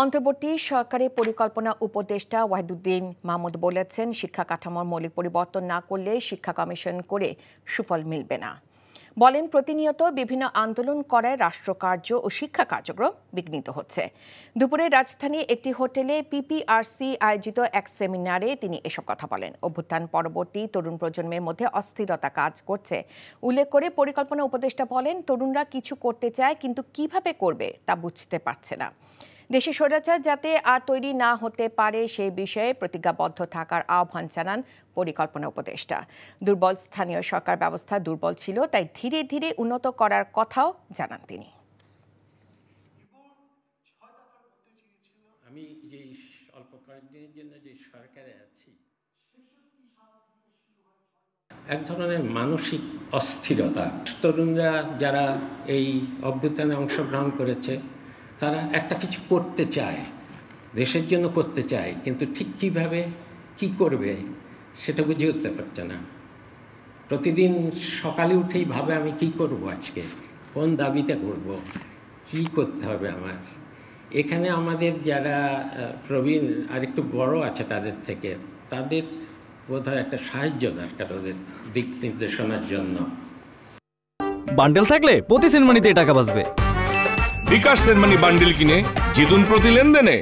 অন্তর্বর্তী সরকারের পরিকল্পনা উপদেষ্টা ওয়াহিদুদ্দিন মাহমুদ বলেছেন, শিক্ষা কাঠামোর মৌলিক পরিবর্তন না করলে শিক্ষা কমিশন করে সুফল মিলবে না। বলেন, প্রতিনিয়ত বিভিন্ন আন্দোলন করায় রাষ্ট্রকার্য ও শিক্ষা কার্যক্রম বিঘ্নিত হচ্ছে। দুপুরে রাজধানী একটি হোটেলে পিপিআরসি আয়োজিত এক সেমিনারে তিনি এসব কথা বলেন। অভ্যুত্থান পরবর্তী তরুণ প্রজন্মের মধ্যে অস্থিরতা কাজ করছে উল্লেখ করে পরিকল্পনা উপদেষ্টা বলেন, তরুণরা কিছু করতে চায় কিন্তু কিভাবে করবে তা বুঝতে পারছে না। দেশে স্বৈরাচার যাতে আর তৈরি না হতে পারে সেই বিষয়ে প্রতিজ্ঞাবদ্ধ থাকার আহ্বান জানান পরিকল্পনা উপদেষ্টা। দুর্বল স্থানীয় সরকার ব্যবস্থা দুর্বল ছিল, তাই ধীরে ধীরে উন্নত করার কথাও জানান তিনি। আমি যে অল্প কয়েকদিনের জন্য যে সরকারে আছি, এক ধরনের মানসিক অস্থিরতা। তরুণরা যারা এই অভ্যুত্থানে অংশগ্রহণ করেছে তারা একটা কিছু করতে চায়, দেশের জন্য করতে চায়, কিন্তু ঠিক কীভাবে কি করবে সেটা বুঝে উঠতে পারছে না। প্রতিদিন সকালে উঠেই ভাবে আমি কি করব, আজকে কোন দাবিটা করব, কি করতে হবে আমার। এখানে আমাদের যারা প্রবীণ আর একটু বড় আছে তাদের থেকে, তাদের বোধহয় একটা সাহায্য দরকার ওদের দিক নির্দেশনার জন্য। বান্ডেল থাকলে প্রতি সেনমানিতে টাকা বাঁচবে। বিকাশ সেনমানি বান্ডেল কিনে জিতুন প্রতি লেনদেনে।